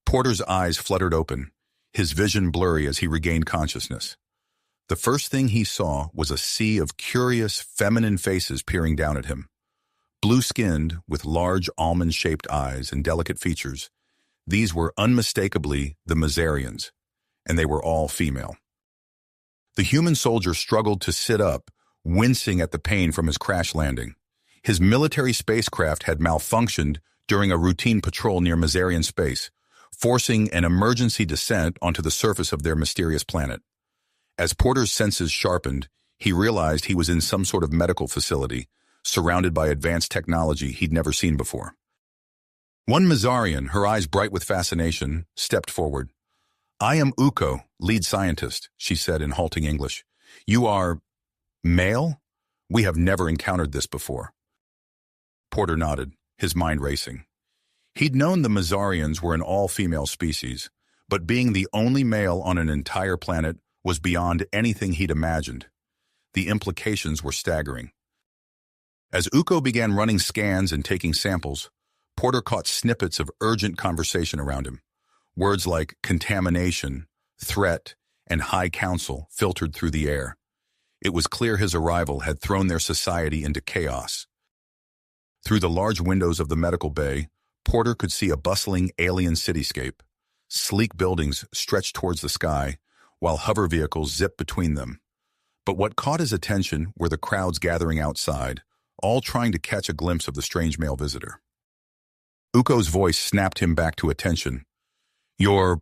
Porter's eyes fluttered open, his vision blurry as he regained consciousness. The first thing he saw was a sea of curious, feminine faces peering down at him. Blue-skinned, with large almond-shaped eyes and delicate features, these were unmistakably the Maearians, and they were all female. The human soldier struggled to sit up, wincing at the pain from his crash landing. His military spacecraft had malfunctioned during a routine patrol near Maearian space, forcing an emergency descent onto the surface of their mysterious planet. As Porter's senses sharpened, he realized he was in some sort of medical facility, surrounded by advanced technology he'd never seen before. One Maearian, her eyes bright with fascination, stepped forward. "I am Uko, lead scientist," she said in halting English. "You are male? We have never encountered this before." Porter nodded, his mind racing. He'd known the Maearians were an all-female species, but being the only male on an entire planet was beyond anything he'd imagined. The implications were staggering. As Uko began running scans and taking samples, Porter caught snippets of urgent conversation around him. Words like contamination, threat, and high council filtered through the air. It was clear his arrival had thrown their society into chaos. Through the large windows of the medical bay, Porter could see a bustling alien cityscape. Sleek buildings stretched towards the sky, while hover vehicles zipped between them. But what caught his attention were the crowds gathering outside, all trying to catch a glimpse of the strange male visitor. Uko's voice snapped him back to attention. "Your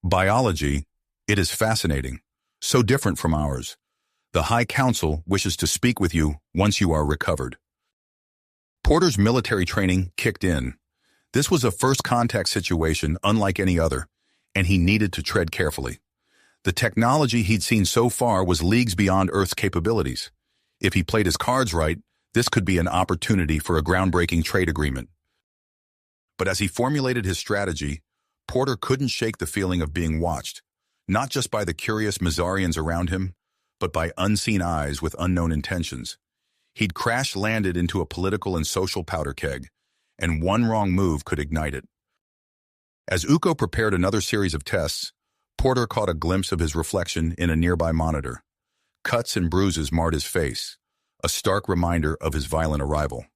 biology, it is fascinating, so different from ours. The High Council wishes to speak with you once you are recovered." Porter's military training kicked in. This was a first contact situation unlike any other, and he needed to tread carefully. The technology he'd seen so far was leagues beyond Earth's capabilities. If he played his cards right, this could be an opportunity for a groundbreaking trade agreement. But as he formulated his strategy, Porter couldn't shake the feeling of being watched, not just by the curious Maearians around him, but by unseen eyes with unknown intentions. He'd crash-landed into a political and social powder keg, and one wrong move could ignite it. As Uko prepared another series of tests, Porter caught a glimpse of his reflection in a nearby monitor. Cuts and bruises marred his face, a stark reminder of his violent arrival.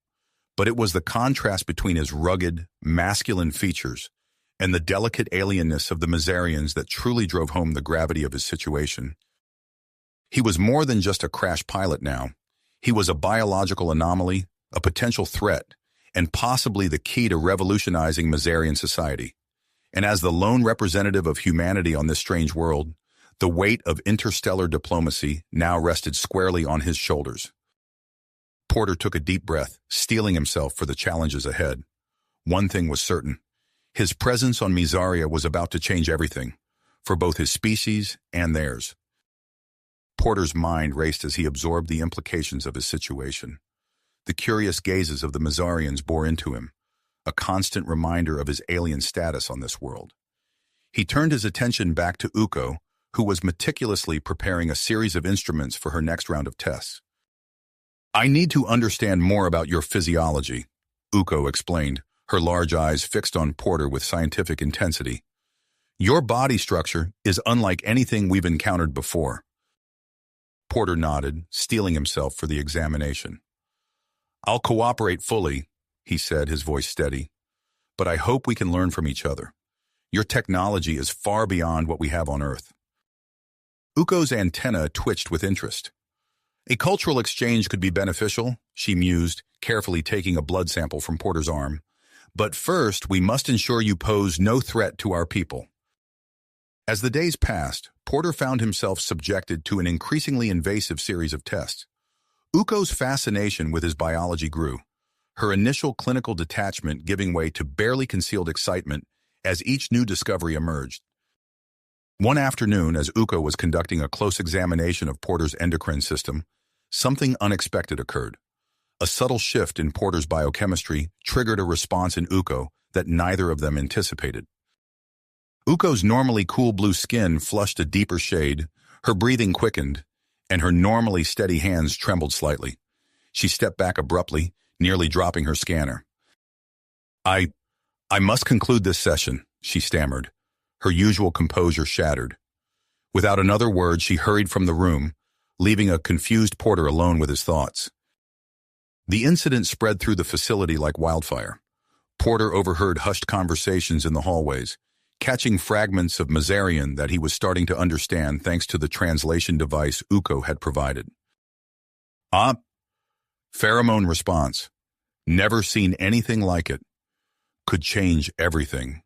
But it was the contrast between his rugged, masculine features and the delicate alienness of the Maearians that truly drove home the gravity of his situation. He was more than just a crash pilot now. He was a biological anomaly, a potential threat, and possibly the key to revolutionizing Maearian society. And as the lone representative of humanity on this strange world, the weight of interstellar diplomacy now rested squarely on his shoulders. Porter took a deep breath, steeling himself for the challenges ahead. One thing was certain. His presence on Maearia was about to change everything, for both his species and theirs. Porter's mind raced as he absorbed the implications of his situation. The curious gazes of the Maearians bore into him, a constant reminder of his alien status on this world. He turned his attention back to Uko, who was meticulously preparing a series of instruments for her next round of tests. "I need to understand more about your physiology," Uko explained, her large eyes fixed on Porter with scientific intensity. "Your body structure is unlike anything we've encountered before." Porter nodded, steeling himself for the examination. "I'll cooperate fully," he said, his voice steady, "but I hope we can learn from each other. Your technology is far beyond what we have on Earth." Uko's antenna twitched with interest. "A cultural exchange could be beneficial," she mused, carefully taking a blood sample from Porter's arm. "But first, we must ensure you pose no threat to our people." As the days passed, Porter found himself subjected to an increasingly invasive series of tests. Uko's fascination with his biology grew, her initial clinical detachment giving way to barely concealed excitement as each new discovery emerged. One afternoon, as Uko was conducting a close examination of Porter's endocrine system, something unexpected occurred. A subtle shift in Porter's biochemistry triggered a response in Uko that neither of them anticipated. Uko's normally cool blue skin flushed a deeper shade, her breathing quickened, and her normally steady hands trembled slightly. She stepped back abruptly, nearly dropping her scanner. I must conclude this session," she stammered, her usual composure shattered. Without another word, she hurried from the room, leaving a confused Porter alone with his thoughts. The incident spread through the facility like wildfire. Porter overheard hushed conversations in the hallways, catching fragments of Maeran that he was starting to understand thanks to the translation device Uko had provided. Pheromone response. Never seen anything like it. Could change everything.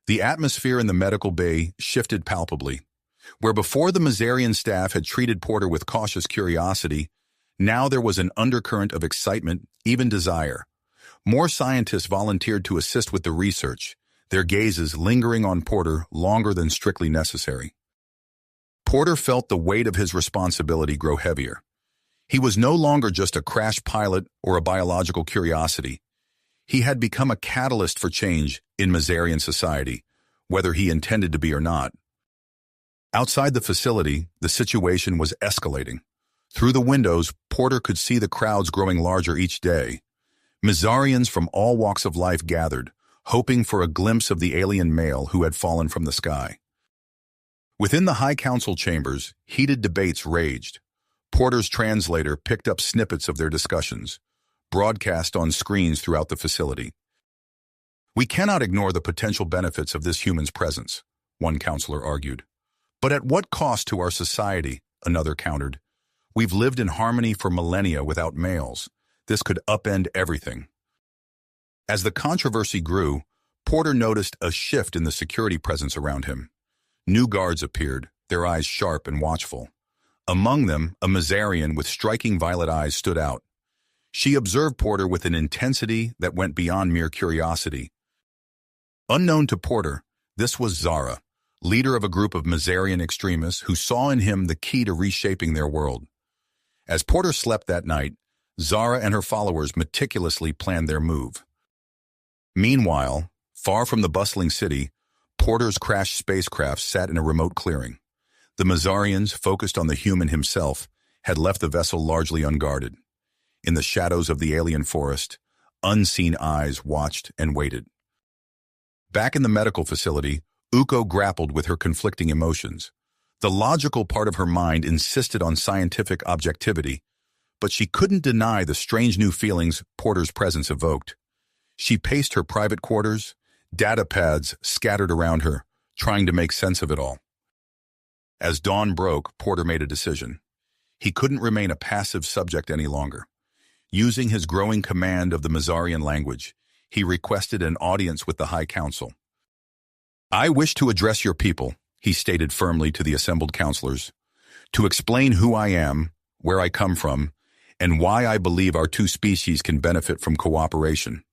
The atmosphere in the medical bay shifted palpably. Where before the Maeran staff had treated Porter with cautious curiosity, now there was an undercurrent of excitement, even desire. More scientists volunteered to assist with the research, their gazes lingering on Porter longer than strictly necessary. Porter felt the weight of his responsibility grow heavier. He was no longer just a crash pilot or a biological curiosity. He had become a catalyst for change in Maeran society, whether he intended to be or not. Outside the facility, the situation was escalating. Through the windows, Porter could see the crowds growing larger each day. Maearians from all walks of life gathered, hoping for a glimpse of the alien male who had fallen from the sky. Within the High Council chambers, heated debates raged. Porter's translator picked up snippets of their discussions, broadcast on screens throughout the facility. "We cannot ignore the potential benefits of this human's presence," one counselor argued. "But at what cost to our society?" another countered. "We've lived in harmony for millennia without males. This could upend everything." As the controversy grew, Porter noticed a shift in the security presence around him. New guards appeared, their eyes sharp and watchful. Among them, a Maeran with striking violet eyes stood out. She observed Porter with an intensity that went beyond mere curiosity. Unknown to Porter, this was Zara, leader of a group of Maeran extremists who saw in him the key to reshaping their world. As Porter slept that night, Zara and her followers meticulously planned their move. Meanwhile, far from the bustling city, Porter's crashed spacecraft sat in a remote clearing. The Maearians, focused on the human himself, had left the vessel largely unguarded. In the shadows of the alien forest, unseen eyes watched and waited. Back in the medical facility, Uko grappled with her conflicting emotions. The logical part of her mind insisted on scientific objectivity, but she couldn't deny the strange new feelings Porter's presence evoked. She paced her private quarters, data pads scattered around her, trying to make sense of it all. As dawn broke, Porter made a decision. He couldn't remain a passive subject any longer. Using his growing command of the Maearian language, he requested an audience with the High Council. "I wish to address your people," he stated firmly to the assembled counselors, "to explain who I am, where I come from, and why I believe our two species can benefit from cooperation."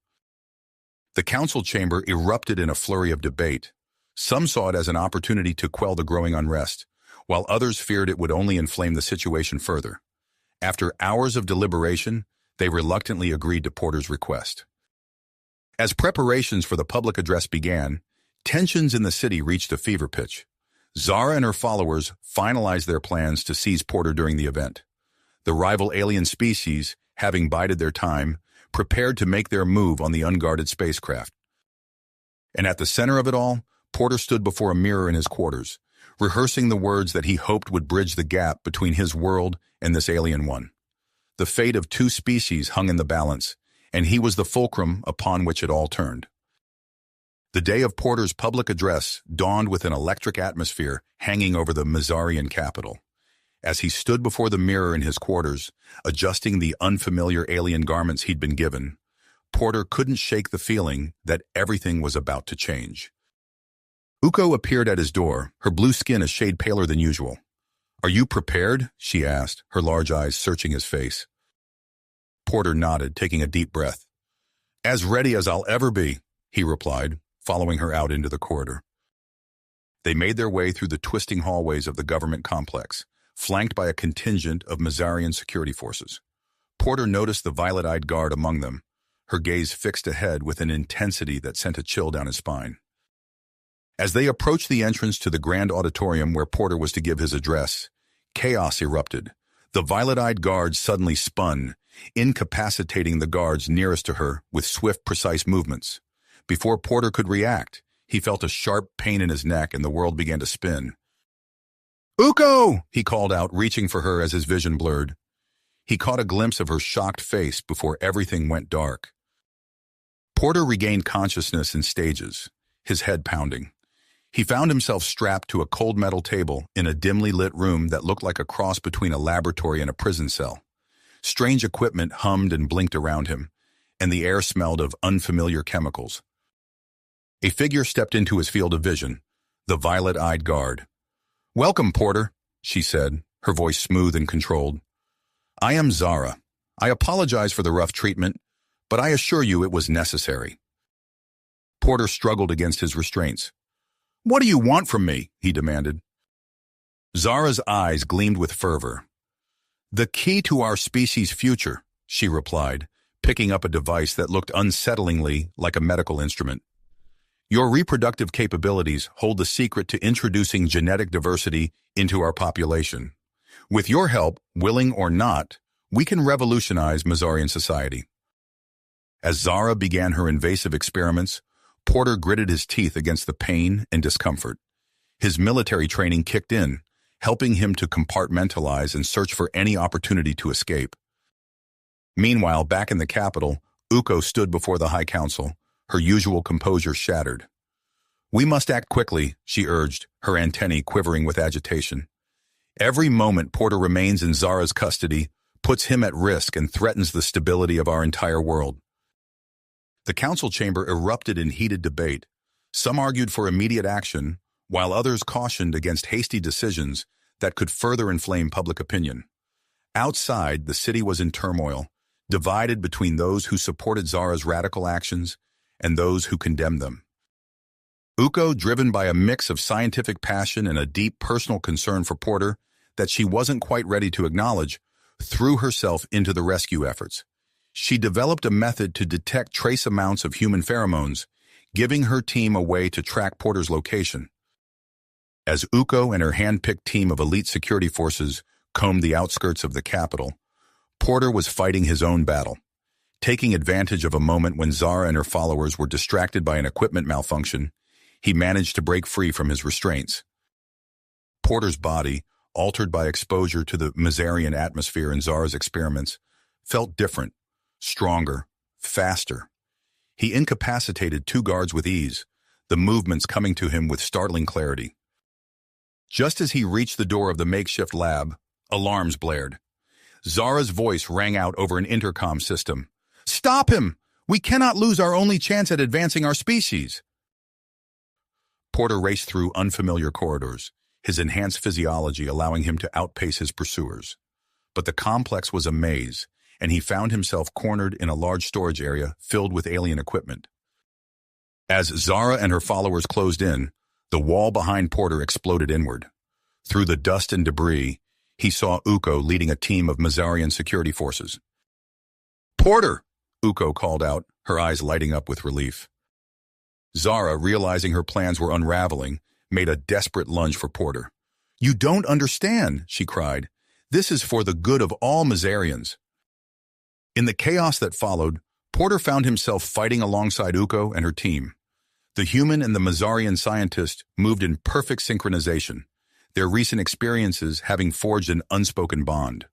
The council chamber erupted in a flurry of debate. Some saw it as an opportunity to quell the growing unrest, while others feared it would only inflame the situation further. After hours of deliberation, they reluctantly agreed to Porter's request. As preparations for the public address began, tensions in the city reached a fever pitch. Zara and her followers finalized their plans to seize Porter during the event. The rival alien species, having bided their time, prepared to make their move on the unguarded spacecraft. And at the center of it all, Porter stood before a mirror in his quarters, rehearsing the words that he hoped would bridge the gap between his world and this alien one. The fate of two species hung in the balance, and he was the fulcrum upon which it all turned. The day of Porter's public address dawned with an electric atmosphere hanging over the Maearian capital. As he stood before the mirror in his quarters, adjusting the unfamiliar alien garments he'd been given, Porter couldn't shake the feeling that everything was about to change. Uko appeared at his door, her blue skin a shade paler than usual. "Are you prepared?" she asked, her large eyes searching his face. Porter nodded, taking a deep breath. "As ready as I'll ever be," he replied, following her out into the corridor. They made their way through the twisting hallways of the government complex, flanked by a contingent of Maearian security forces. Porter noticed the violet-eyed guard among them, her gaze fixed ahead with an intensity that sent a chill down his spine. As they approached the entrance to the grand auditorium where Porter was to give his address, chaos erupted. The violet-eyed guard suddenly spun, incapacitating the guards nearest to her with swift, precise movements. Before Porter could react, He felt a sharp pain in his neck and the world began to spin. "Uko!" he called out, reaching for her as his vision blurred. He caught a glimpse of her shocked face before everything went dark. Porter regained consciousness in stages, his head pounding. He found himself strapped to a cold metal table in a dimly lit room that looked like a cross between a laboratory and a prison cell. Strange equipment hummed and blinked around him, and the air smelled of unfamiliar chemicals. A figure stepped into his field of vision, the violet-eyed guard. "Welcome, Porter," she said, her voice smooth and controlled. "I am Zara. I apologize for the rough treatment, but I assure you it was necessary." Porter struggled against his restraints. "What do you want from me?" he demanded. Zara's eyes gleamed with fervor. "The key to our species' future," she replied, picking up a device that looked unsettlingly like a medical instrument. "Your reproductive capabilities hold the secret to introducing genetic diversity into our population. With your help, willing or not, we can revolutionize Maeran society." As Zara began her invasive experiments, Porter gritted his teeth against the pain and discomfort. His military training kicked in, helping him to compartmentalize and search for any opportunity to escape. Meanwhile, back in the capital, Uko stood before the High Council, her usual composure shattered. "We must act quickly," she urged, her antennae quivering with agitation. "Every moment Porter remains in Zara's custody puts him at risk and threatens the stability of our entire world." The council chamber erupted in heated debate. Some argued for immediate action, while others cautioned against hasty decisions that could further inflame public opinion. Outside, the city was in turmoil, divided between those who supported Zara's radical actions and those who condemned them. Uko, driven by a mix of scientific passion and a deep personal concern for Porter that she wasn't quite ready to acknowledge, threw herself into the rescue efforts. She developed a method to detect trace amounts of human pheromones, giving her team a way to track Porter's location. As Uko and her hand-picked team of elite security forces combed the outskirts of the capital, Porter was fighting his own battle. Taking advantage of a moment when Zara and her followers were distracted by an equipment malfunction, he managed to break free from his restraints. Porter's body, altered by exposure to the Maeran atmosphere in Zara's experiments, felt different, stronger, faster. He incapacitated 2 guards with ease, the movements coming to him with startling clarity. Just as he reached the door of the makeshift lab, alarms blared. Zara's voice rang out over an intercom system. "Stop him! We cannot lose our only chance at advancing our species!" Porter raced through unfamiliar corridors, his enhanced physiology allowing him to outpace his pursuers. But the complex was a maze, and he found himself cornered in a large storage area filled with alien equipment. As Zara and her followers closed in, the wall behind Porter exploded inward. Through the dust and debris, he saw Uko leading a team of Maeran security forces. "Porter!" Uko called out, her eyes lighting up with relief. Zara, realizing her plans were unraveling, made a desperate lunge for Porter. "You don't understand," she cried. "This is for the good of all Maearians." In the chaos that followed, Porter found himself fighting alongside Uko and her team. The human and the Maearian scientist moved in perfect synchronization, their recent experiences having forged an unspoken bond.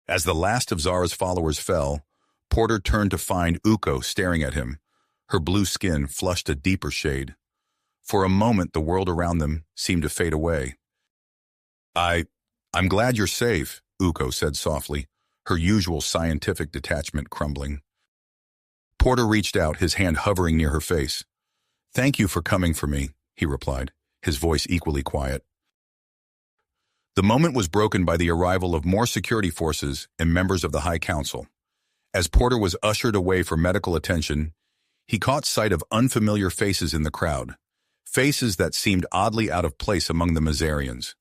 As the last of Zara's followers fell, Porter turned to find Uko staring at him, her blue skin flushed a deeper shade. For a moment, the world around them seemed to fade away. I'm glad you're safe," Uko said softly, her usual scientific detachment crumbling. Porter reached out, his hand hovering near her face. "Thank you for coming for me," he replied, his voice equally quiet. The moment was broken by the arrival of more security forces and members of the High Council. As Porter was ushered away for medical attention, he caught sight of unfamiliar faces in the crowd, faces that seemed oddly out of place among the Maearians.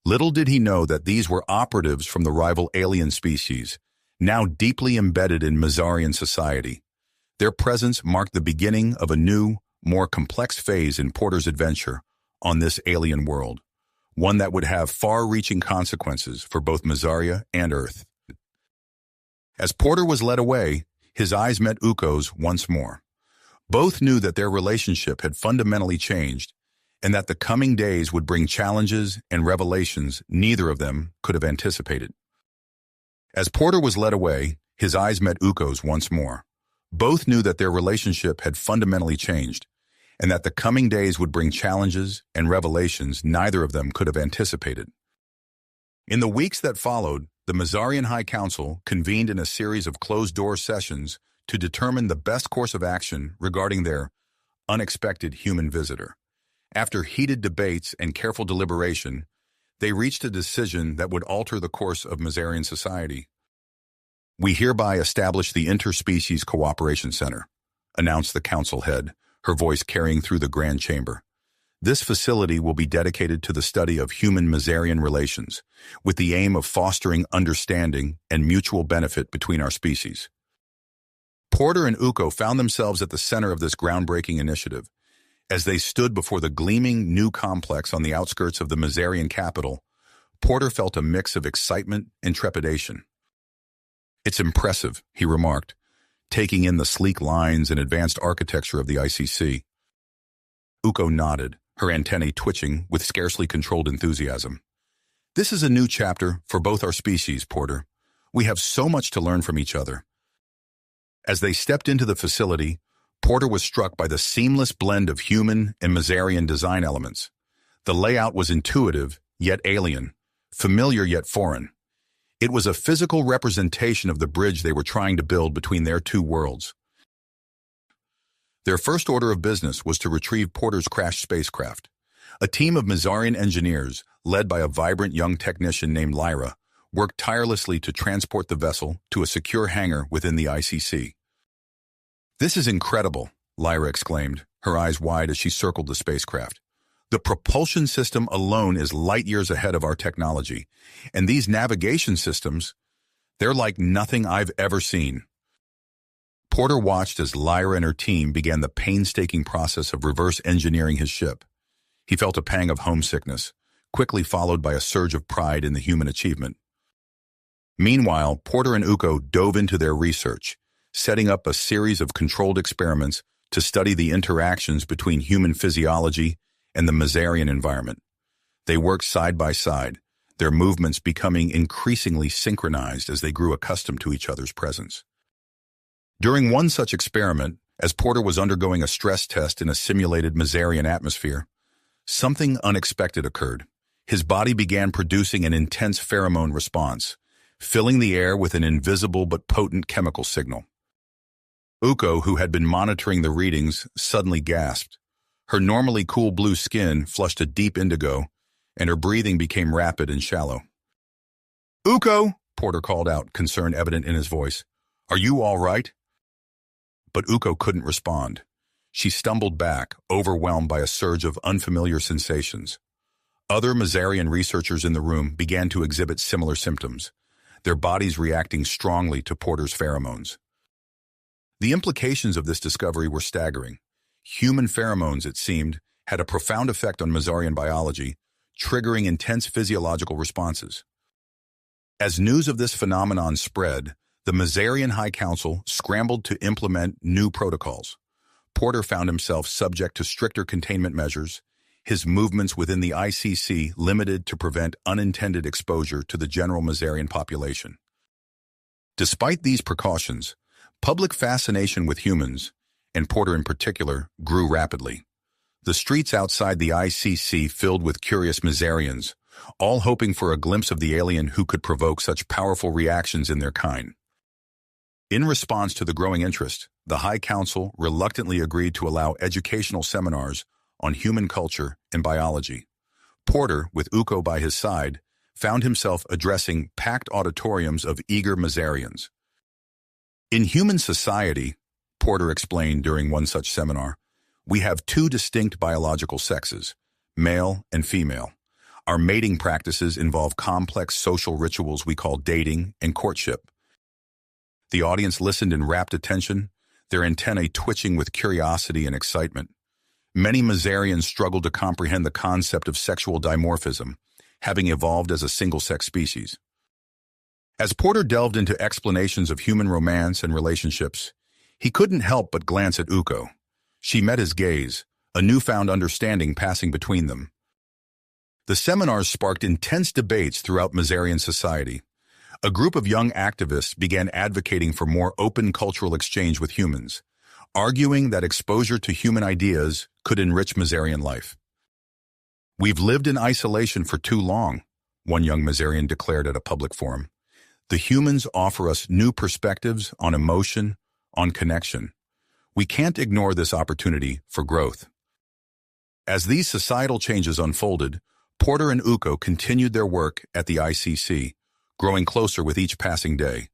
Little did he know that these were operatives from the rival alien species, now deeply embedded in Maearian society. Their presence marked the beginning of a new, more complex phase in Porter's adventure on this alien world, one that would have far-reaching consequences for both Maearia and Earth. As Porter was led away, his eyes met Uko's once more. Both knew that their relationship had fundamentally changed and that the coming days would bring challenges and revelations neither of them could have anticipated. As Porter was led away, his eyes met Uko's once more. Both knew that their relationship had fundamentally changed and that the coming days would bring challenges and revelations neither of them could have anticipated. In the weeks that followed, the Maeran High Council convened in a series of closed-door sessions to determine the best course of action regarding their unexpected human visitor. After heated debates and careful deliberation, they reached a decision that would alter the course of Maeran society. "We hereby establish the Interspecies Cooperation Center," announced the council head, her voice carrying through the grand chamber. "This facility will be dedicated to the study of human-Maeran relations, with the aim of fostering understanding and mutual benefit between our species." Porter and Uko found themselves at the center of this groundbreaking initiative. As they stood before the gleaming new complex on the outskirts of the Maeran capital, Porter felt a mix of excitement and trepidation. "It's impressive," he remarked, taking in the sleek lines and advanced architecture of the ICC. Uko nodded, her antennae twitching with scarcely controlled enthusiasm. "This is a new chapter for both our species, Porter. We have so much to learn from each other." As they stepped into the facility, Porter was struck by the seamless blend of human and Maeran design elements. The layout was intuitive, yet alien, familiar yet foreign. It was a physical representation of the bridge they were trying to build between their two worlds. Their first order of business was to retrieve Porter's crashed spacecraft. A team of Maeran engineers, led by a vibrant young technician named Lyra, worked tirelessly to transport the vessel to a secure hangar within the ICC. "This is incredible," Lyra exclaimed, her eyes wide as she circled the spacecraft. "The propulsion system alone is light years ahead of our technology, and these navigation systems, they're like nothing I've ever seen." Porter watched as Lyra and her team began the painstaking process of reverse engineering his ship. He felt a pang of homesickness, quickly followed by a surge of pride in the human achievement. Meanwhile, Porter and Uko dove into their research, setting up a series of controlled experiments to study the interactions between human physiology and the Maeran environment. They worked side by side, their movements becoming increasingly synchronized as they grew accustomed to each other's presence. During one such experiment, as Porter was undergoing a stress test in a simulated Maeran atmosphere, something unexpected occurred. His body began producing an intense pheromone response, filling the air with an invisible but potent chemical signal. Uko, who had been monitoring the readings, suddenly gasped. Her normally cool blue skin flushed a deep indigo, and her breathing became rapid and shallow. "Uko!" Porter called out, concern evident in his voice. "Are you all right?" But Uko couldn't respond. She stumbled back, overwhelmed by a surge of unfamiliar sensations. Other Maeran researchers in the room began to exhibit similar symptoms, their bodies reacting strongly to Porter's pheromones. The implications of this discovery were staggering. Human pheromones, it seemed, had a profound effect on Maeran biology, triggering intense physiological responses. As news of this phenomenon spread, the Maeran High Council scrambled to implement new protocols. Porter found himself subject to stricter containment measures, his movements within the ICC limited to prevent unintended exposure to the general Maeran population. Despite these precautions, public fascination with humans, and Porter in particular, grew rapidly. The streets outside the ICC filled with curious Maearians, all hoping for a glimpse of the alien who could provoke such powerful reactions in their kind. In response to the growing interest, the High Council reluctantly agreed to allow educational seminars on human culture and biology. Porter, with Uko by his side, found himself addressing packed auditoriums of eager Maearians. "In human society," Porter explained during one such seminar, "we have two distinct biological sexes, male and female. Our mating practices involve complex social rituals we call dating and courtship." The audience listened in rapt attention, their antennae twitching with curiosity and excitement. Many Maearians struggled to comprehend the concept of sexual dimorphism, having evolved as a single-sex species. As Porter delved into explanations of human romance and relationships, he couldn't help but glance at Uko. She met his gaze, a newfound understanding passing between them. The seminars sparked intense debates throughout Maeran society. A group of young activists began advocating for more open cultural exchange with humans, arguing that exposure to human ideas could enrich Maeran life. "We've lived in isolation for too long," one young Maeran declared at a public forum. "The humans offer us new perspectives on emotion, on connection. We can't ignore this opportunity for growth." As these societal changes unfolded, Porter and Uko continued their work at the ICC, growing closer with each passing day.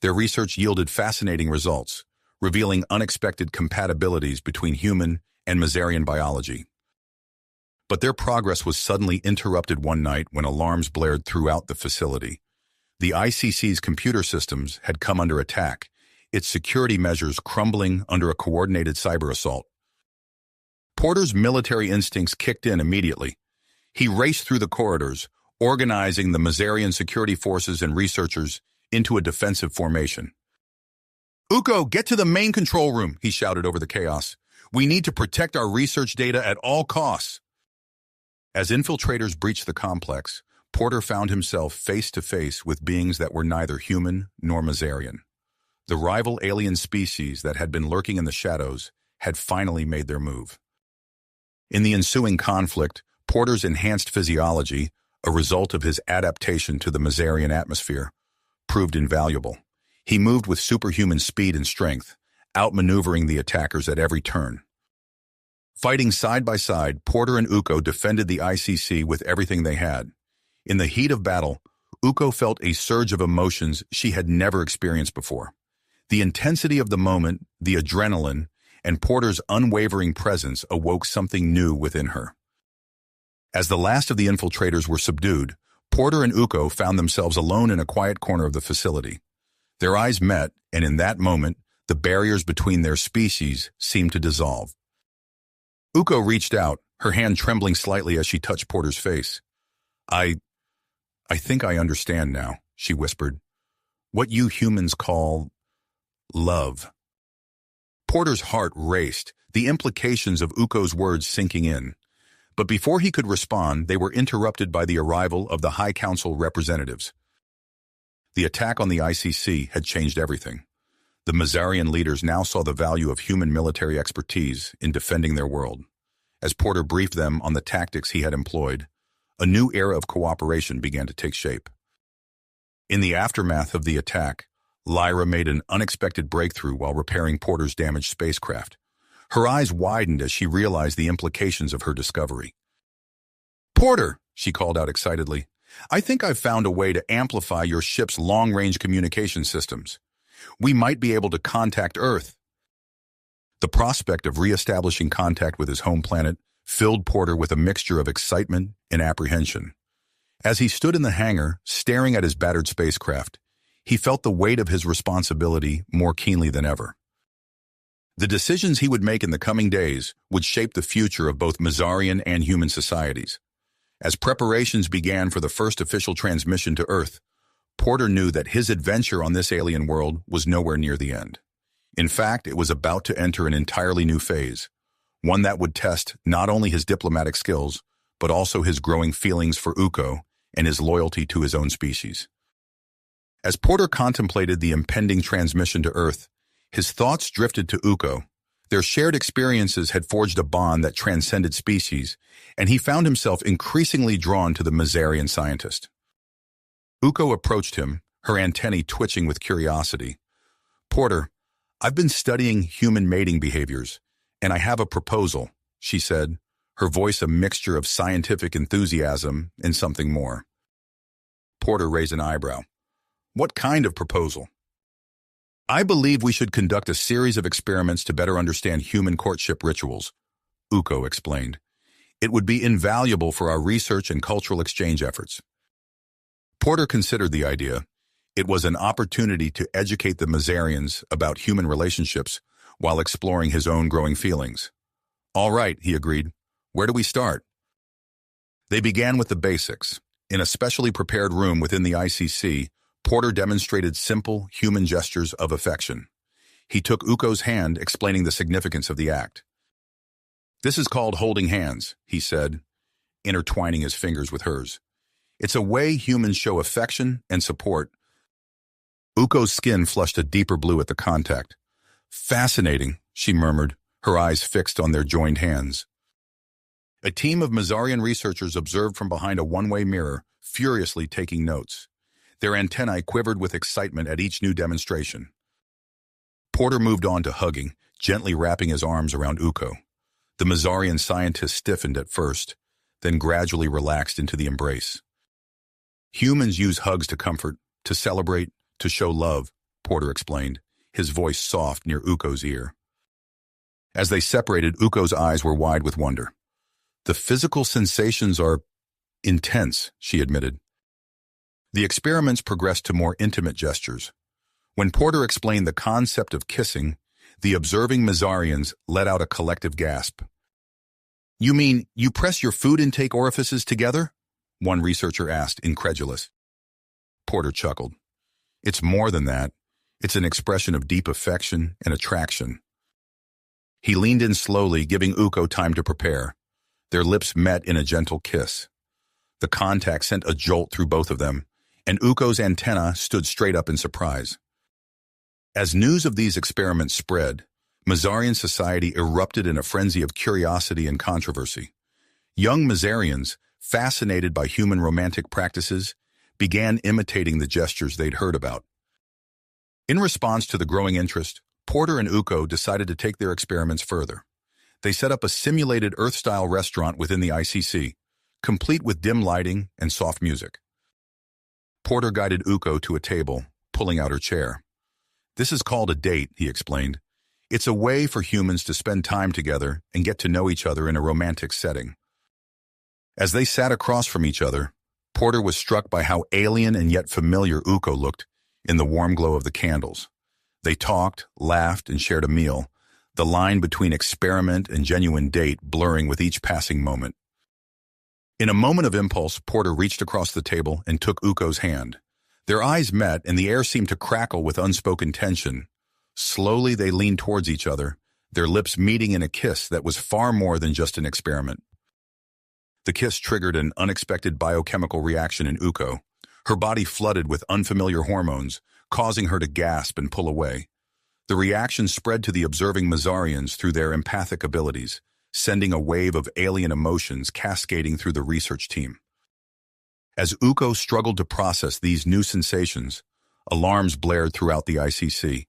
Their research yielded fascinating results, revealing unexpected compatibilities between human and Maeran biology. But their progress was suddenly interrupted one night when alarms blared throughout the facility. The ICC's computer systems had come under attack, its security measures crumbling under a coordinated cyber assault. Porter's military instincts kicked in immediately. He raced through the corridors, organizing the Maeran security forces and researchers into a defensive formation. "Uko, get to the main control room," he shouted over the chaos. "We need to protect our research data at all costs." As infiltrators breached the complex, Porter found himself face-to-face with beings that were neither human nor Maeran. The rival alien species that had been lurking in the shadows had finally made their move. In the ensuing conflict, Porter's enhanced physiology, a result of his adaptation to the Maeran atmosphere, proved invaluable. He moved with superhuman speed and strength, outmaneuvering the attackers at every turn. Fighting side by side, Porter and Uko defended the ICC with everything they had. In the heat of battle, Uko felt a surge of emotions she had never experienced before. The intensity of the moment, the adrenaline, and Porter's unwavering presence awoke something new within her. As the last of the infiltrators were subdued, Porter and Uko found themselves alone in a quiet corner of the facility. Their eyes met, and in that moment, the barriers between their species seemed to dissolve. Uko reached out, her hand trembling slightly as she touched Porter's face. I think I understand now," she whispered. "What you humans call love." Porter's heart raced, the implications of Uko's words sinking in. But before he could respond, they were interrupted by the arrival of the High Council representatives. The attack on the ICC had changed everything. The Maeran leaders now saw the value of human military expertise in defending their world. As Porter briefed them on the tactics he had employed, a new era of cooperation began to take shape. In the aftermath of the attack, Lyra made an unexpected breakthrough while repairing Porter's damaged spacecraft. Her eyes widened as she realized the implications of her discovery. "Porter," she called out excitedly, "I think I've found a way to amplify your ship's long-range communication systems. We might be able to contact Earth." The prospect of re-establishing contact with his home planet filled Porter with a mixture of excitement and apprehension. As he stood in the hangar, staring at his battered spacecraft, he felt the weight of his responsibility more keenly than ever. The decisions he would make in the coming days would shape the future of both Maeran and human societies. As preparations began for the first official transmission to Earth, Porter knew that his adventure on this alien world was nowhere near the end. In fact, it was about to enter an entirely new phase, one that would test not only his diplomatic skills, but also his growing feelings for Uko and his loyalty to his own species. As Porter contemplated the impending transmission to Earth, his thoughts drifted to Uko. Their shared experiences had forged a bond that transcended species, and he found himself increasingly drawn to the Maeran scientist. Uko approached him, her antennae twitching with curiosity. "Porter, I've been studying human mating behaviors, and I have a proposal," she said, her voice a mixture of scientific enthusiasm and something more. Porter raised an eyebrow. "What kind of proposal?" "I believe we should conduct a series of experiments to better understand human courtship rituals," Uko explained. "It would be invaluable for our research and cultural exchange efforts." Porter considered the idea. It was an opportunity to educate the Maearians about human relationships while exploring his own growing feelings. "All right," he agreed. "Where do we start?" They began with the basics. In a specially prepared room within the ICC, Porter demonstrated simple human gestures of affection. He took Uko's hand, explaining the significance of the act. This is called holding hands, he said, intertwining his fingers with hers. It's a way humans show affection and support. Uko's skin flushed a deeper blue at the contact. Fascinating, she murmured, her eyes fixed on their joined hands. A team of Maeran researchers observed from behind a one-way mirror, furiously taking notes. Their antennae quivered with excitement at each new demonstration. Porter moved on to hugging, gently wrapping his arms around Uko. The Maeran scientist stiffened at first, then gradually relaxed into the embrace. Humans use hugs to comfort, to celebrate, to show love, Porter explained, his voice soft near Uko's ear. As they separated, Uko's eyes were wide with wonder. The physical sensations are intense, she admitted. The experiments progressed to more intimate gestures. When Porter explained the concept of kissing, the observing Maearians let out a collective gasp. "You mean you press your food intake orifices together?" one researcher asked, incredulous. Porter chuckled. "It's more than that. It's an expression of deep affection and attraction." He leaned in slowly, giving Uko time to prepare. Their lips met in a gentle kiss. The contact sent a jolt through both of them, and Uko's antenna stood straight up in surprise. As news of these experiments spread, Maearian society erupted in a frenzy of curiosity and controversy. Young Maearians, fascinated by human romantic practices, began imitating the gestures they'd heard about. In response to the growing interest, Porter and Uko decided to take their experiments further. They set up a simulated Earth-style restaurant within the ICC, complete with dim lighting and soft music. Porter guided Uko to a table, pulling out her chair. "This is called a date," he explained. "It's a way for humans to spend time together and get to know each other in a romantic setting." As they sat across from each other, Porter was struck by how alien and yet familiar Uko looked in the warm glow of the candles. They talked, laughed, and shared a meal, the line between experiment and genuine date blurring with each passing moment. In a moment of impulse, Porter reached across the table and took Uko's hand. Their eyes met, and the air seemed to crackle with unspoken tension. Slowly, they leaned towards each other, their lips meeting in a kiss that was far more than just an experiment. The kiss triggered an unexpected biochemical reaction in Uko. Her body flooded with unfamiliar hormones, causing her to gasp and pull away. The reaction spread to the observing Maearians through their empathic abilities, sending a wave of alien emotions cascading through the research team. As Uko struggled to process these new sensations, alarms blared throughout the ICC.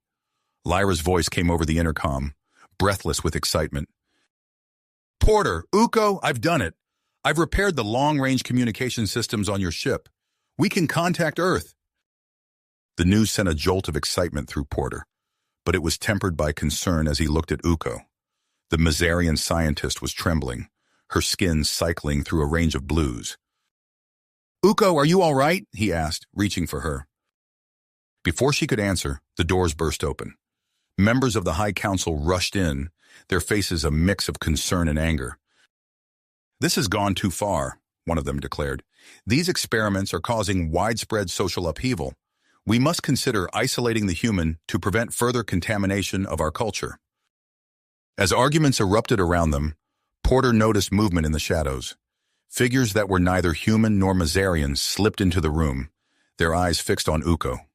Lyra's voice came over the intercom, breathless with excitement. "Porter, Uko, I've done it. I've repaired the long-range communication systems on your ship. We can contact Earth." The news sent a jolt of excitement through Porter, but it was tempered by concern as he looked at Uko. The Maearian scientist was trembling, her skin cycling through a range of blues. "Uko, are you all right?" he asked, reaching for her. Before she could answer, the doors burst open. Members of the High Council rushed in, their faces a mix of concern and anger. "This has gone too far," one of them declared. "These experiments are causing widespread social upheaval. We must consider isolating the human to prevent further contamination of our culture." As arguments erupted around them, Porter noticed movement in the shadows. Figures that were neither human nor Maearian slipped into the room, their eyes fixed on Uko.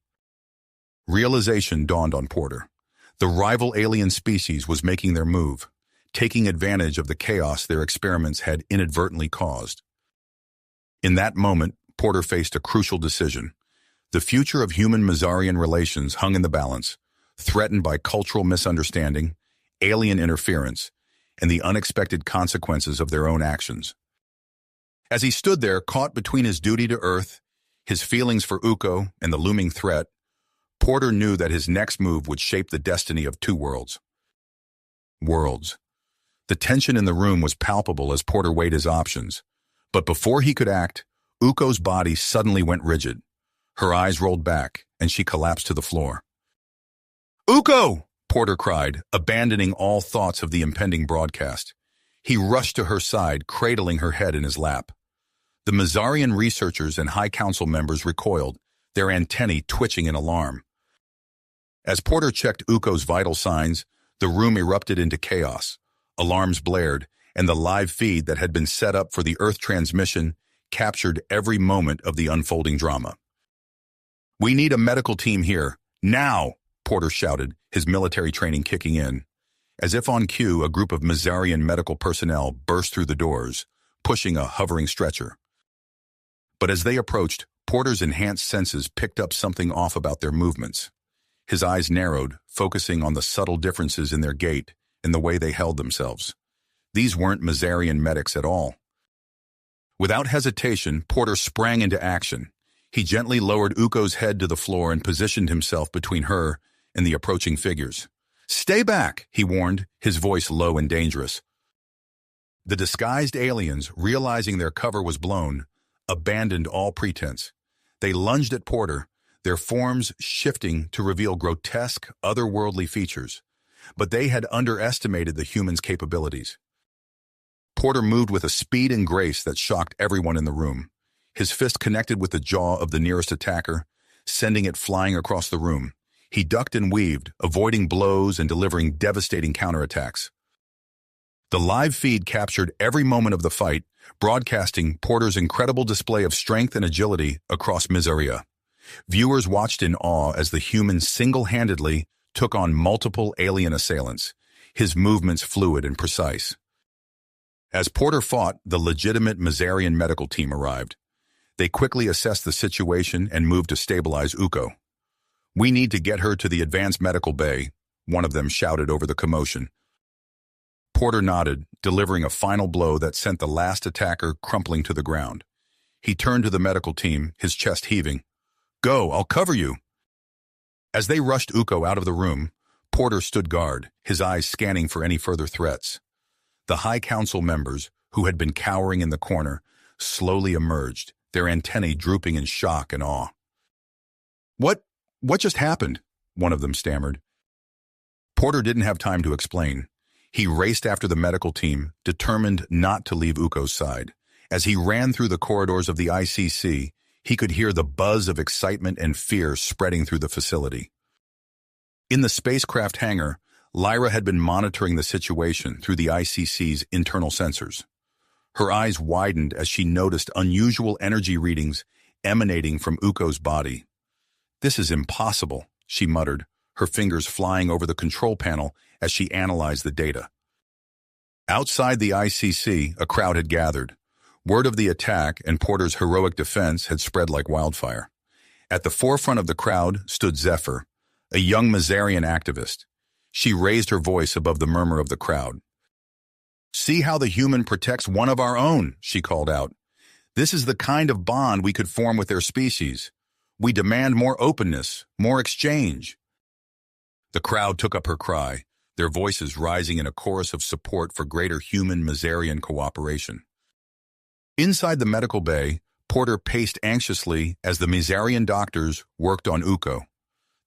Realization dawned on Porter. The rival alien species was making their move, taking advantage of the chaos their experiments had inadvertently caused. In that moment, Porter faced a crucial decision. The future of human-Maearian relations hung in the balance, threatened by cultural misunderstanding, alien interference, and the unexpected consequences of their own actions. As he stood there, caught between his duty to Earth, his feelings for Uko, and the looming threat, Porter knew that his next move would shape the destiny of two worlds. The tension in the room was palpable as Porter weighed his options. But before he could act, Uko's body suddenly went rigid. Her eyes rolled back, and she collapsed to the floor. "Uko!" Porter cried, abandoning all thoughts of the impending broadcast. He rushed to her side, cradling her head in his lap. The Maearian researchers and High Council members recoiled, their antennae twitching in alarm. As Porter checked Uko's vital signs, the room erupted into chaos. Alarms blared, and the live feed that had been set up for the Earth transmission captured every moment of the unfolding drama. "We need a medical team here, now!" Porter shouted, his military training kicking in. As if on cue, a group of Maeran medical personnel burst through the doors, pushing a hovering stretcher. But as they approached, Porter's enhanced senses picked up something off about their movements. His eyes narrowed, focusing on the subtle differences in their gait and the way they held themselves. These weren't Maeran medics at all. Without hesitation, Porter sprang into action. He gently lowered Uko's head to the floor and positioned himself between her and the approaching figures. "Stay back," he warned, his voice low and dangerous. The disguised aliens, realizing their cover was blown, abandoned all pretense. They lunged at Porter, their forms shifting to reveal grotesque, otherworldly features. But they had underestimated the human's capabilities. Porter moved with a speed and grace that shocked everyone in the room. His fist connected with the jaw of the nearest attacker, sending it flying across the room. He ducked and weaved, avoiding blows and delivering devastating counterattacks. The live feed captured every moment of the fight, broadcasting Porter's incredible display of strength and agility across Maeran. Viewers watched in awe as the human single-handedly took on multiple alien assailants, his movements fluid and precise. As Porter fought, the legitimate Maeran medical team arrived. They quickly assessed the situation and moved to stabilize Uko. "We need to get her to the advanced medical bay," one of them shouted over the commotion. Porter nodded, delivering a final blow that sent the last attacker crumpling to the ground. He turned to the medical team, his chest heaving. "Go, I'll cover you." As they rushed Uko out of the room, Porter stood guard, his eyes scanning for any further threats. The High Council members, who had been cowering in the corner, slowly emerged, their antennae drooping in shock and awe. What just happened?" one of them stammered. Porter didn't have time to explain. He raced after the medical team, determined not to leave Uko's side. As he ran through the corridors of the ICC, he could hear the buzz of excitement and fear spreading through the facility. In the spacecraft hangar, Lyra had been monitoring the situation through the ICC's internal sensors. Her eyes widened as she noticed unusual energy readings emanating from Uko's body. "This is impossible," she muttered, her fingers flying over the control panel as she analyzed the data. Outside the ICC, a crowd had gathered. Word of the attack and Porter's heroic defense had spread like wildfire. At the forefront of the crowd stood Zephyr, a young Maeran activist. She raised her voice above the murmur of the crowd. "See how the human protects one of our own," she called out. "This is the kind of bond we could form with their species. We demand more openness, more exchange." The crowd took up her cry, their voices rising in a chorus of support for greater human-Maeran cooperation. Inside the medical bay, Porter paced anxiously as the Maeran doctors worked on Uko.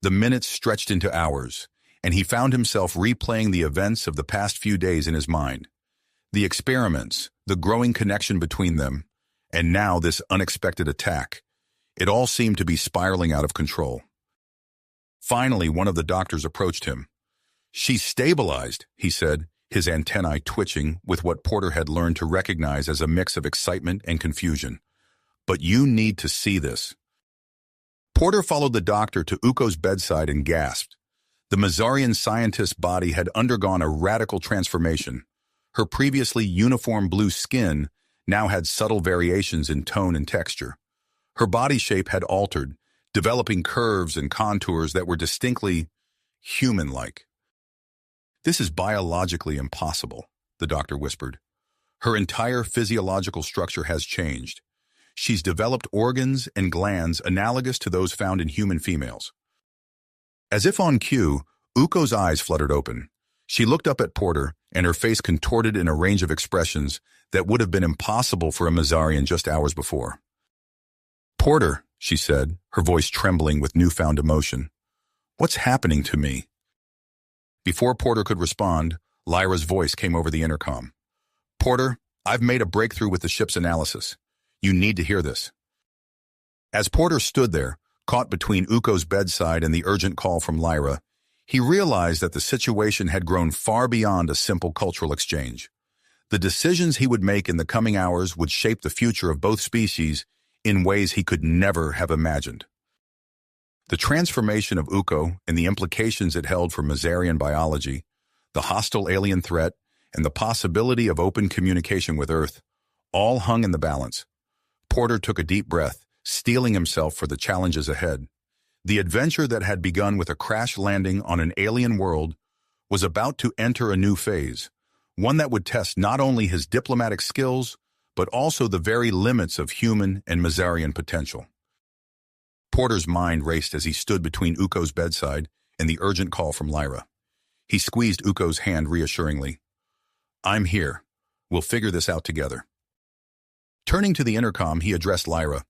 The minutes stretched into hours, and he found himself replaying the events of the past few days in his mind. The experiments, the growing connection between them, and now this unexpected attack. It all seemed to be spiraling out of control. Finally, one of the doctors approached him. "She's stabilized," he said, his antennae twitching with what Porter had learned to recognize as a mix of excitement and confusion. "But you need to see this." Porter followed the doctor to Uko's bedside and gasped. The Maeran scientist's body had undergone a radical transformation. Her previously uniform blue skin now had subtle variations in tone and texture. Her body shape had altered, developing curves and contours that were distinctly human-like. "This is biologically impossible," the doctor whispered. "Her entire physiological structure has changed. She's developed organs and glands analogous to those found in human females." As if on cue, Uko's eyes fluttered open. She looked up at Porter, and her face contorted in a range of expressions that would have been impossible for a Maeran just hours before. "Porter," she said, her voice trembling with newfound emotion. "What's happening to me?" Before Porter could respond, Lyra's voice came over the intercom. "Porter, I've made a breakthrough with the ship's analysis. You need to hear this." As Porter stood there, caught between Uko's bedside and the urgent call from Lyra, he realized that the situation had grown far beyond a simple cultural exchange. The decisions he would make in the coming hours would shape the future of both species in ways he could never have imagined. The transformation of Uko and the implications it held for Maeran biology, the hostile alien threat, and the possibility of open communication with Earth, all hung in the balance. Porter took a deep breath, steeling himself for the challenges ahead. The adventure that had begun with a crash landing on an alien world was about to enter a new phase, one that would test not only his diplomatic skills, but also the very limits of human and Maeran potential. Porter's mind raced as he stood between Uko's bedside and the urgent call from Lyra. He squeezed Uko's hand reassuringly. "I'm here. We'll figure this out together." Turning to the intercom, he addressed Lyra.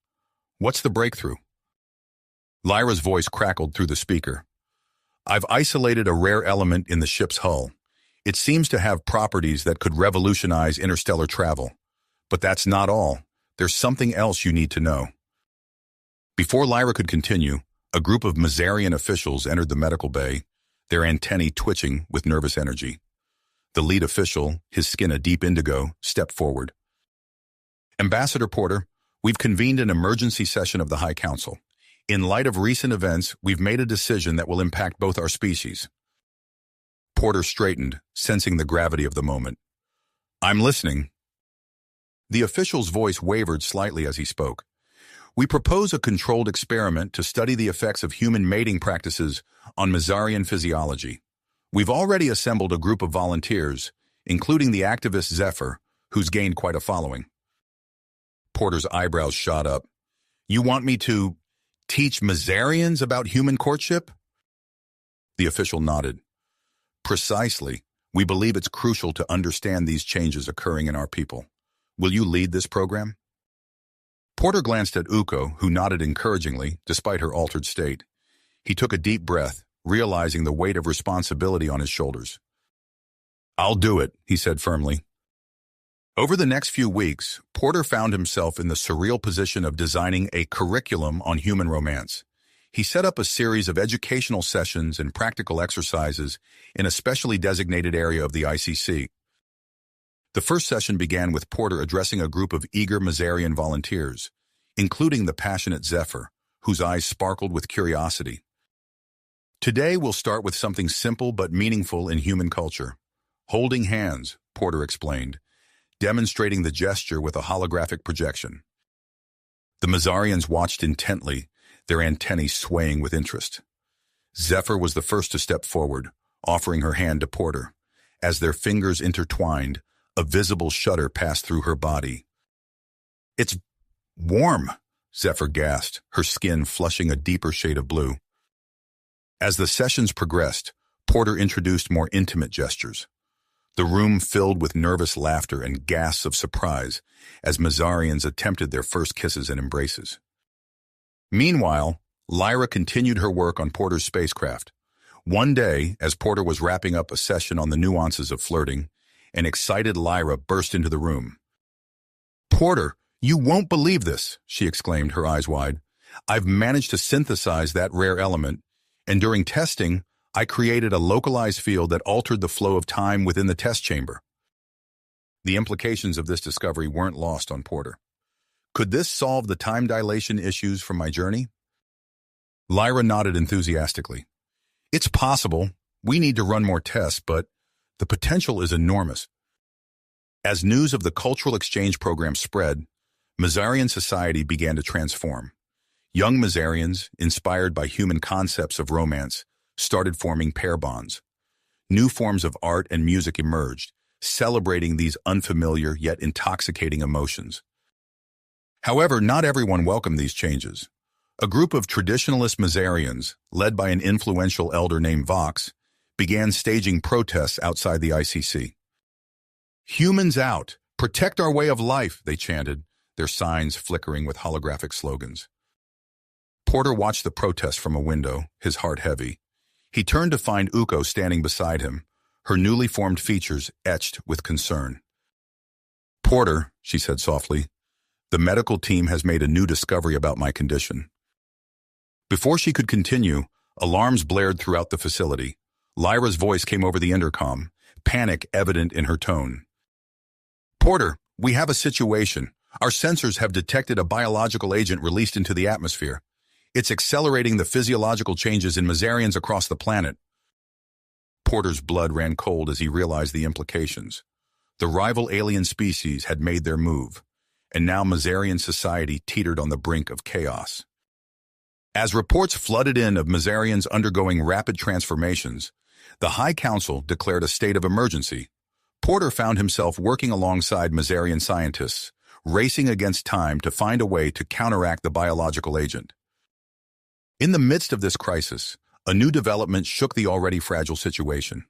"What's the breakthrough?" Lyra's voice crackled through the speaker. "I've isolated a rare element in the ship's hull. It seems to have properties that could revolutionize interstellar travel. But that's not all. There's something else you need to know." Before Lyra could continue, a group of Maeran officials entered the medical bay, their antennae twitching with nervous energy. The lead official, his skin a deep indigo, stepped forward. "Ambassador Porter, we've convened an emergency session of the High Council. In light of recent events, we've made a decision that will impact both our species." Porter straightened, sensing the gravity of the moment. "I'm listening." The official's voice wavered slightly as he spoke. "We propose a controlled experiment to study the effects of human mating practices on Maeran physiology. We've already assembled a group of volunteers, including the activist Zephyr, who's gained quite a following." Porter's eyebrows shot up. "You want me to teach Maearians about human courtship?" The official nodded. "Precisely. We believe it's crucial to understand these changes occurring in our people. Will you lead this program?" Porter glanced at Uko, who nodded encouragingly, despite her altered state. He took a deep breath, realizing the weight of responsibility on his shoulders. "I'll do it," he said firmly. Over the next few weeks, Porter found himself in the surreal position of designing a curriculum on human romance. He set up a series of educational sessions and practical exercises in a specially designated area of the ICC. The first session began with Porter addressing a group of eager Maeran volunteers, including the passionate Zephyr, whose eyes sparkled with curiosity. "Today we'll start with something simple but meaningful in human culture. Holding hands," Porter explained, demonstrating the gesture with a holographic projection. The Maearians watched intently, their antennae swaying with interest. Zephyr was the first to step forward, offering her hand to Porter. As their fingers intertwined, a visible shudder passed through her body. "It's warm," Zephyr gasped, her skin flushing a deeper shade of blue. As the sessions progressed, Porter introduced more intimate gestures. The room filled with nervous laughter and gasps of surprise as Maearians attempted their first kisses and embraces. Meanwhile, Lyra continued her work on Porter's spacecraft. One day, as Porter was wrapping up a session on the nuances of flirting, an excited Lyra burst into the room. "Porter, you won't believe this," she exclaimed, her eyes wide. "I've managed to synthesize that rare element, and during testing, I created a localized field that altered the flow of time within the test chamber." The implications of this discovery weren't lost on Porter. "Could this solve the time dilation issues from my journey?" Lyra nodded enthusiastically. "It's possible. We need to run more tests, but the potential is enormous." As news of the cultural exchange program spread, Maearian society began to transform. Young Maearians, inspired by human concepts of romance, started forming pair bonds. New forms of art and music emerged, celebrating these unfamiliar yet intoxicating emotions. However, not everyone welcomed these changes. A group of traditionalist Maearians, led by an influential elder named Vox, began staging protests outside the ICC. "Humans out! Protect our way of life!" they chanted, their signs flickering with holographic slogans. Porter watched the protest from a window, his heart heavy. He turned to find Uko standing beside him, her newly formed features etched with concern. "Porter," she said softly, "the medical team has made a new discovery about my condition." Before she could continue, alarms blared throughout the facility. Lyra's voice came over the intercom, panic evident in her tone. Porter, we have a situation. Our sensors have detected a biological agent released into the atmosphere. It's accelerating the physiological changes in Maearians across the planet. Porter's blood ran cold as he realized the implications. The rival alien species had made their move, and now Maearian society teetered on the brink of chaos. As reports flooded in of Maearians undergoing rapid transformations, the High Council declared a state of emergency. Porter found himself working alongside Maearian scientists, racing against time to find a way to counteract the biological agent. In the midst of this crisis, a new development shook the already fragile situation.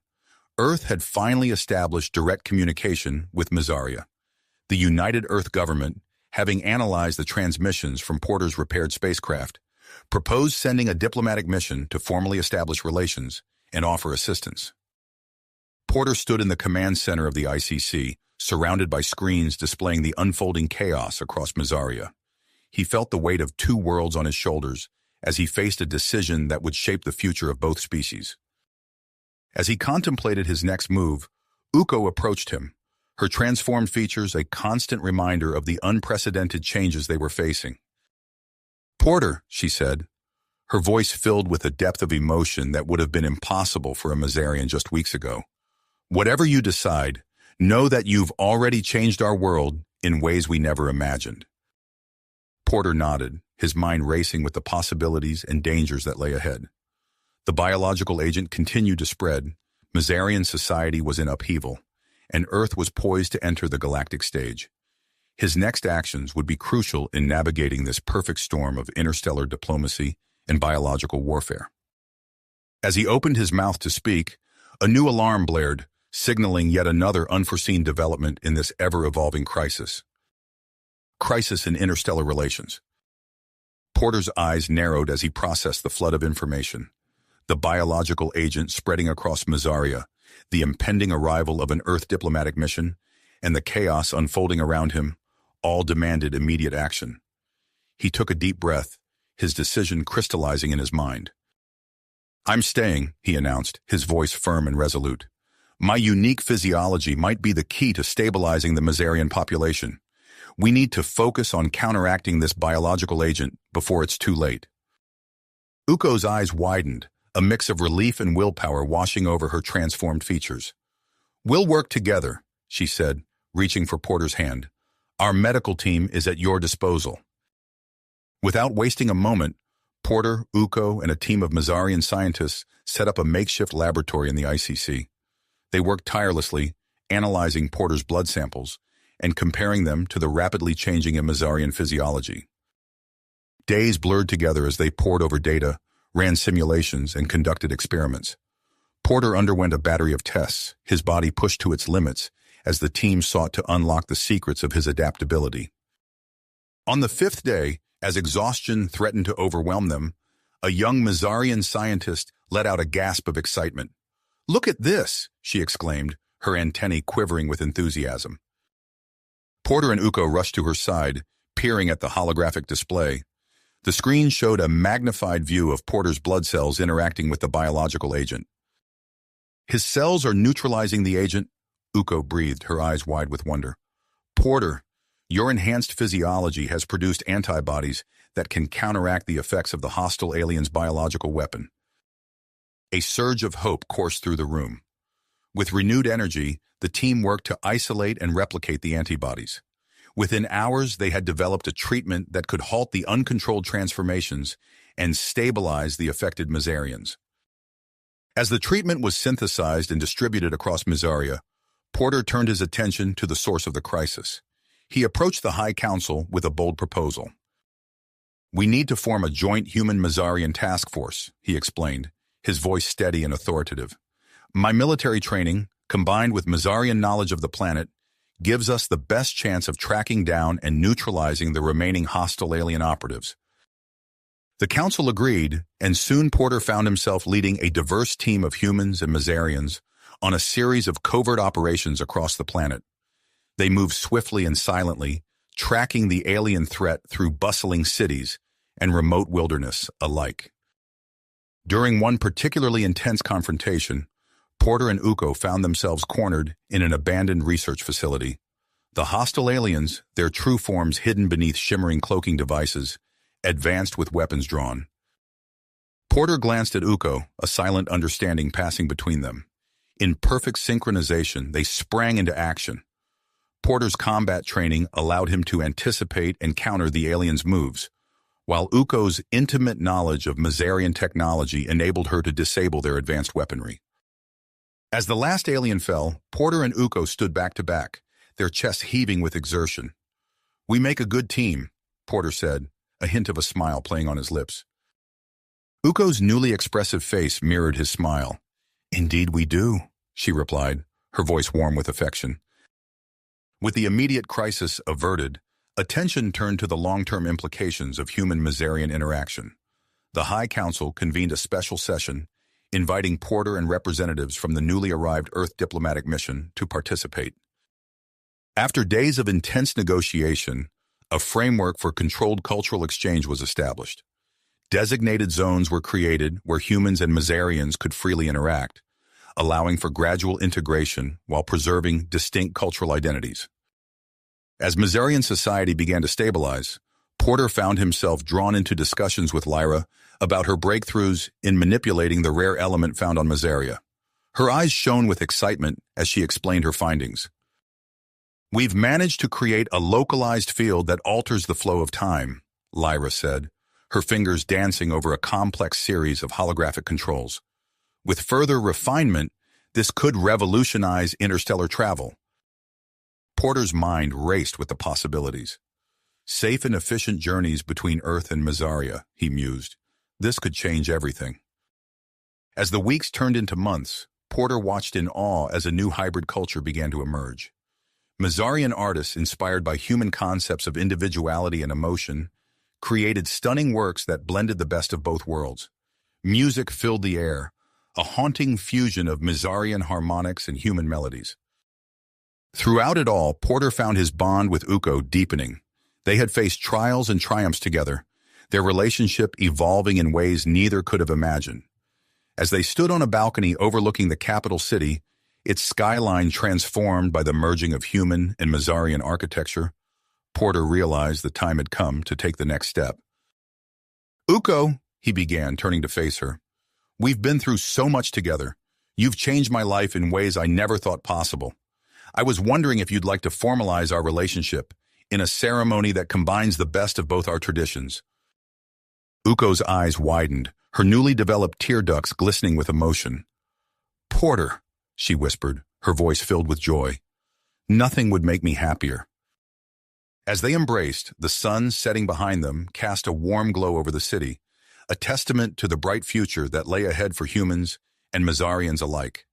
Earth had finally established direct communication with Maearia. The United Earth government, having analyzed the transmissions from Porter's repaired spacecraft, proposed sending a diplomatic mission to formally establish relations and offer assistance. Porter stood in the command center of the ICC, surrounded by screens displaying the unfolding chaos across Maearia. He felt the weight of two worlds on his shoulders as he faced a decision that would shape the future of both species. As he contemplated his next move, Uko approached him, her transformed features a constant reminder of the unprecedented changes they were facing. "Porter," she said, her voice filled with a depth of emotion that would have been impossible for a Maearian just weeks ago. "Whatever you decide, know that you've already changed our world in ways we never imagined." Porter nodded, his mind racing with the possibilities and dangers that lay ahead. The biological agent continued to spread, Maearian society was in upheaval, and Earth was poised to enter the galactic stage. His next actions would be crucial in navigating this perfect storm of interstellar diplomacy and biological warfare. As he opened his mouth to speak, a new alarm blared, signaling yet another unforeseen development in this ever-evolving crisis. Crisis in interstellar relations. Porter's eyes narrowed as he processed the flood of information. The biological agent spreading across Maearia, the impending arrival of an Earth diplomatic mission, and the chaos unfolding around him, all demanded immediate action. He took a deep breath, his decision crystallizing in his mind. "I'm staying," he announced, his voice firm and resolute. "My unique physiology might be the key to stabilizing the Maearian population. We need to focus on counteracting this biological agent before it's too late." Uko's eyes widened, a mix of relief and willpower washing over her transformed features. "We'll work together," she said, reaching for Porter's hand. "Our medical team is at your disposal." Without wasting a moment, Porter, Uko, and a team of Maearian scientists set up a makeshift laboratory in the ICC. They worked tirelessly, analyzing Porter's blood samples and comparing them to the rapidly changing Maearian physiology. Days blurred together as they pored over data, ran simulations, and conducted experiments. Porter underwent a battery of tests, his body pushed to its limits as the team sought to unlock the secrets of his adaptability. On the fifth day, as exhaustion threatened to overwhelm them, a young Maearian scientist let out a gasp of excitement. "Look at this," she exclaimed, her antennae quivering with enthusiasm. Porter and Uko rushed to her side, peering at the holographic display. The screen showed a magnified view of Porter's blood cells interacting with the biological agent. "His cells are neutralizing the agent," Uko breathed, her eyes wide with wonder. "Porter, your enhanced physiology has produced antibodies that can counteract the effects of the hostile alien's biological weapon." A surge of hope coursed through the room. With renewed energy, the team worked to isolate and replicate the antibodies. Within hours, they had developed a treatment that could halt the uncontrolled transformations and stabilize the affected Maearians. As the treatment was synthesized and distributed across Maearia, Porter turned his attention to the source of the crisis. He approached the High Council with a bold proposal. "We need to form a joint human Maearian task force," he explained, his voice steady and authoritative. "My military training, combined with Maearian knowledge of the planet, gives us the best chance of tracking down and neutralizing the remaining hostile alien operatives." The council agreed, and soon Porter found himself leading a diverse team of humans and Maearians on a series of covert operations across the planet. They moved swiftly and silently, tracking the alien threat through bustling cities and remote wilderness alike. During one particularly intense confrontation, Porter and Uko found themselves cornered in an abandoned research facility. The hostile aliens, their true forms hidden beneath shimmering cloaking devices, advanced with weapons drawn. Porter glanced at Uko, a silent understanding passing between them. In perfect synchronization, they sprang into action. Porter's combat training allowed him to anticipate and counter the aliens' moves, while Uko's intimate knowledge of Maeran technology enabled her to disable their advanced weaponry. As the last alien fell, Porter and Uko stood back to back, their chests heaving with exertion. "We make a good team," Porter said, a hint of a smile playing on his lips. Uko's newly expressive face mirrored his smile. "Indeed we do," she replied, her voice warm with affection. With the immediate crisis averted, attention turned to the long-term implications of human-Maeran interaction. The High Council convened a special session, inviting Porter and representatives from the newly arrived Earth diplomatic mission to participate. After days of intense negotiation, a framework for controlled cultural exchange was established. Designated zones were created where humans and Maearians could freely interact, allowing for gradual integration while preserving distinct cultural identities. As Maearian society began to stabilize, Porter found himself drawn into discussions with Lyra about her breakthroughs in manipulating the rare element found on Maearia. Her eyes shone with excitement as she explained her findings. "We've managed to create a localized field that alters the flow of time," Lyra said, her fingers dancing over a complex series of holographic controls. "With further refinement, this could revolutionize interstellar travel." Porter's mind raced with the possibilities. "Safe and efficient journeys between Earth and Maearia," he mused. "This could change everything." As the weeks turned into months, Porter watched in awe as a new hybrid culture began to emerge. Maearian artists, inspired by human concepts of individuality and emotion, created stunning works that blended the best of both worlds. Music filled the air, a haunting fusion of Maearian harmonics and human melodies. Throughout it all, Porter found his bond with Uko deepening. They had faced trials and triumphs together, their relationship evolving in ways neither could have imagined. As they stood on a balcony overlooking the capital city, its skyline transformed by the merging of human and Maearian architecture, Porter realized the time had come to take the next step. "Uko," he began, turning to face her, "we've been through so much together. You've changed my life in ways I never thought possible. I was wondering if you'd like to formalize our relationship in a ceremony that combines the best of both our traditions." Uko's eyes widened, her newly developed tear ducts glistening with emotion. "Porter," she whispered, her voice filled with joy. "Nothing would make me happier." As they embraced, the sun setting behind them cast a warm glow over the city, a testament to the bright future that lay ahead for humans and Maearians alike.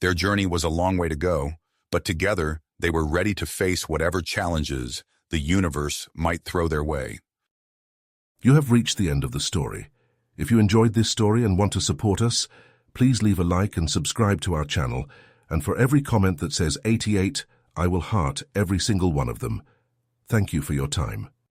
Their journey was a long way to go, but together they were ready to face whatever challenges the universe might throw their way. You have reached the end of the story. If you enjoyed this story and want to support us, please leave a like and subscribe to our channel, and for every comment that says 88, I will heart every single one of them. Thank you for your time.